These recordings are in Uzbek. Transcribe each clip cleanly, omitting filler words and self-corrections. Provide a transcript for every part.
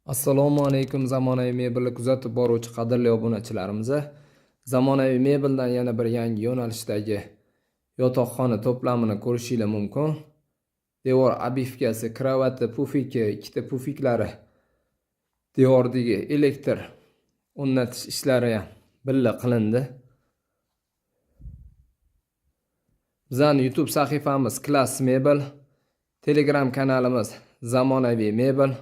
Assalomu alaykum zamonaviy mebelni kuzatib boruvchi qadrli obunachilarimiz. Zamonaviy mebeldan yana bir yangi yo'nalishdagi yotoqxona to'plamini ko'rishingiz mumkin. Devor obivkasi, kravati, pufiki, ikkita pufiklari, devordagi elektr o'rnatish ishlari ham birga qilindi. Bizning YouTube sahifamiz Class Mebel, Telegram kanalimiz Zamonaviy Mebel.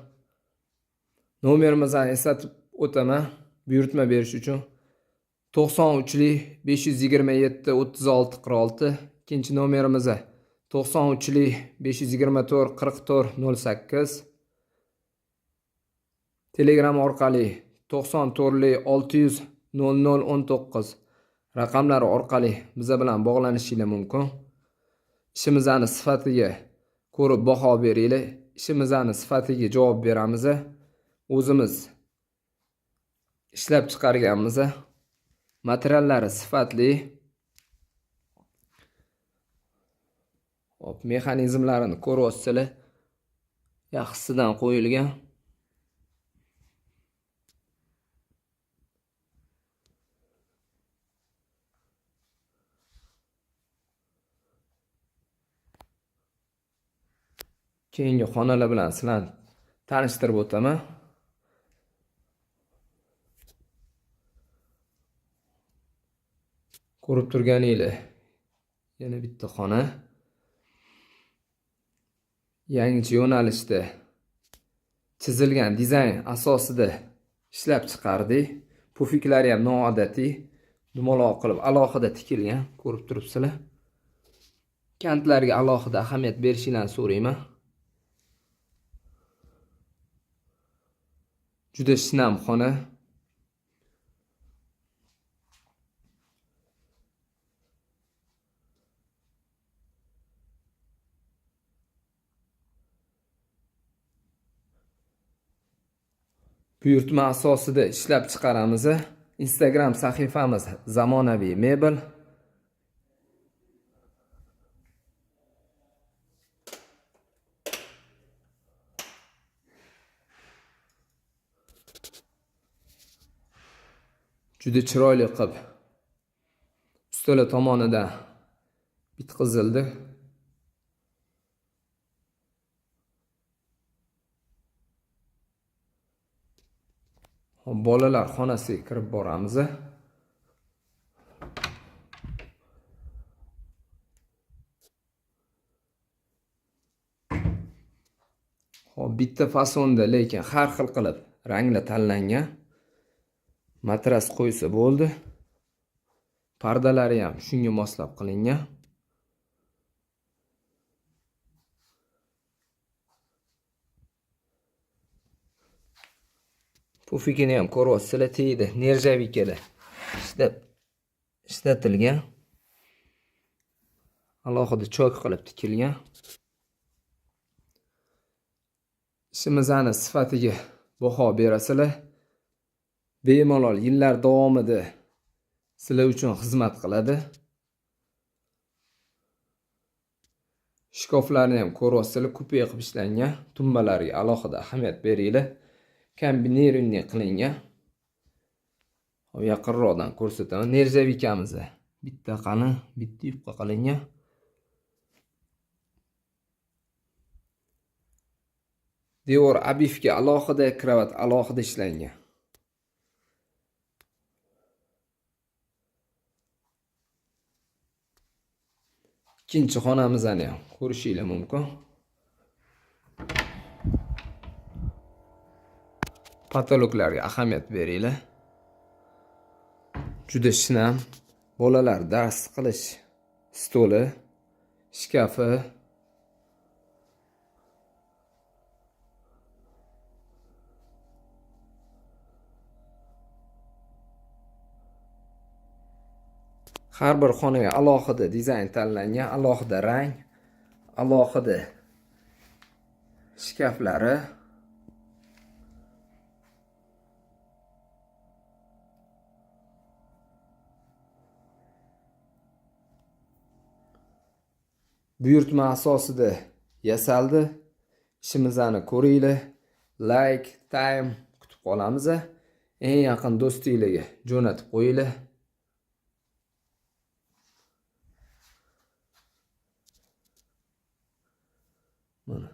Nomerimizni eslatib o'taman, buyurtma berish uchun 93lik 527 36 46, ikkinchi nomerimiz 93lik 524 44 08, Telegram orqali 94lik 600 00 19 raqamlari orqali biz bilan bog'lanishingiz mumkin. Ishimizni sifatiga ko'rib baho beringlar, ishimizni sifatiga javob beramiz. O'zimiz ishlab chiqarganmiz. Materiallari sifatli. Hop, mexanizmlarini ko'ryapsizlar. Yaxshisidan qo'yilgan. Keyingi xonalar bilan sizlarni tanishtirib o'taman. Ko'rib turganingiz yana bitta xona. Yangi yo'nalishda chizilgan dizayn asosida ishlab chiqardik. Pufiklari ham noodatiy, dumaloq qilib alohida tikilgan, ko'rib turibsizlar. Kantlarga alohida ahamiyat berishingizni so'rayman. Juda shinam xona. Buyurtma asosida ishlab chiqaramiz. Instagram sahifamiz Zamonaviy Mebel. Juda chiroyli qilib ustalar tomonidan bitqizildi. Bolalar xonasiga kirib boramiz. Bitta fasonda, lekin har xil qilib ranglar tanlangan. Matras qo'ysa bo'ldi. Pardalari ham shunga moslab qilingan. Pufikini ham ko'ryapsizlar, tegdi, nerjavikalar ishlatilgan. Alohida chok qilib tikilgan. Ishimizni sifatiga baho berasizlar. Bemalol yillar davomida sizlar uchun xizmat qiladi. Shkoflarni ham ko'ryapsizlar, kupe qilib ishlangan. Tumbalariga alohida ahamiyat beringlar. Kombinirованный qilingan. Yaqinroqdan ko'rsataman. Nerjavikamiz bitta qalin, bitta yupqa qilingan. Devor obivga alohida, kravat alohida ishlangan. Ikkinchi xonamizni ham ko'rishingiz mumkin. Patologlarga ahamiyat beringlar. Juda shinam. Bolalar dars qilish stoli, shkafi. Har bir xonaga alohida dizayn tanlangan, alohida rang, alohida shkaflari. Buyurtma asosida yasaldi. Ishimizni ko'ringlar. like, time kutib qolamiz. Eng yaqin do'stinglarga jo'natib qo'yinglar. Mana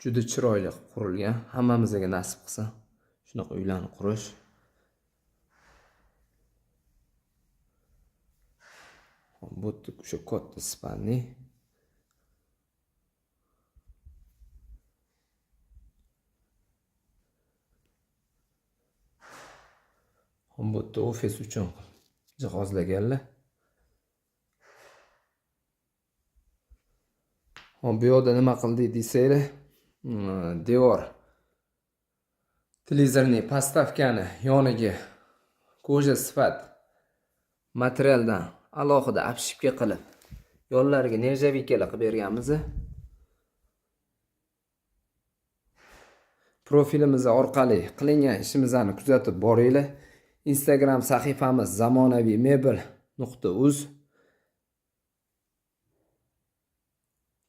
juda chiroyli qurilgan. Hammamizga nasib qilsin shunaqa uylarni qurish. Bu o'sha katta spanli. Bu yerda ofis uchun jihozlaganlar. Bu yoqda nima qildik desanglar, devor televizorning postavkani yoniga koja sifat materialdan alohida обшивка qilib, yonlariga nerjavikalar qilib berganmiz. Profilimiz orqali qilingan ishimizni kuzatib boringlar. Instagram sahifamiz zamonaviymebel.uz,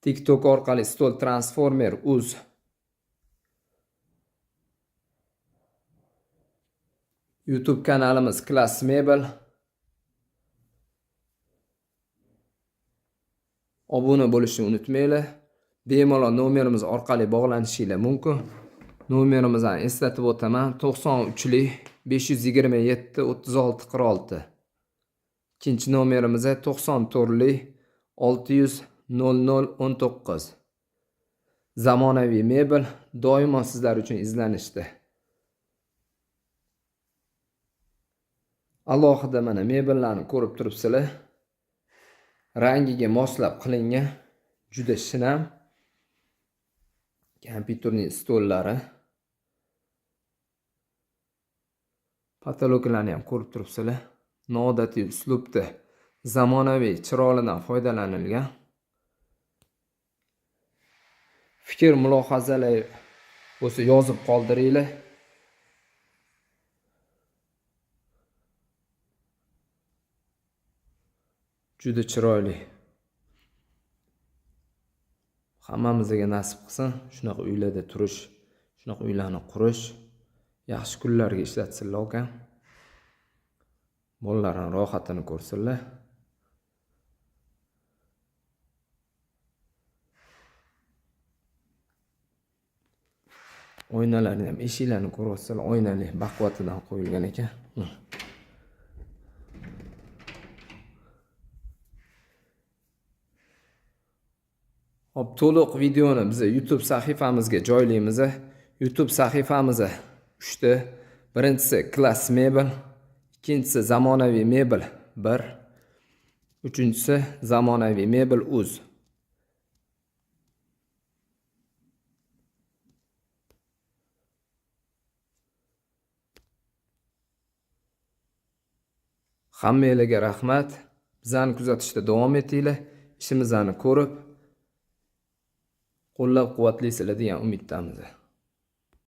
TikTok orqali stol transformer uz, YouTube kanalimiz Class Mebel. Obuna bo'lishni unutmanglar. Bemalol nomerimiz orqali bog'lanishingiz mumkin. Nomerimizni eslatib o'taman: 93lik 527 36 46. Ikkinchi nomerimiz 94lik 600 00 19. Zamonaviy mebel doimo sizlar uchun izlanishda. Alohida mana mebellarni ko'rib turibsizlar. Rangiga moslab qilingan juda shinam kompyuterning stollari. Patologlarni ham ko'rib turibsizlar. Noodatiy uslubda zamonaviy chiroqlardan foydalanilgan. Fikr mulohazalar bo'lsa yozib qoldiringlar. Juda chiroyli. Hammamizga nasib qilsin shunaqa uylarda turish, shunaqa uylarni qurish. Yaxshi kunlarga ishlatsinlar okan. Bolalarning rohatini ko'rsinlar. Oynalarni ham, eshiklarni ko'ryapsizlar, oynali baquvvatidan qo'yilgan ekan. Hop, to'liq videoni biz YouTube sahifamizga joylaymiz. YouTube sahifamiz 3 ta. Birinchisi Class Mebel, ikkinchisi Zamonaviy Mebel 1, uchinchisi Zamonaviy Mebel uz. Hammanglarga rahmat. Bizani kuzatishda davom etinglar. Ishimizni ko'rib qo'llab-quvvatlaysizlar degan umiddamiz.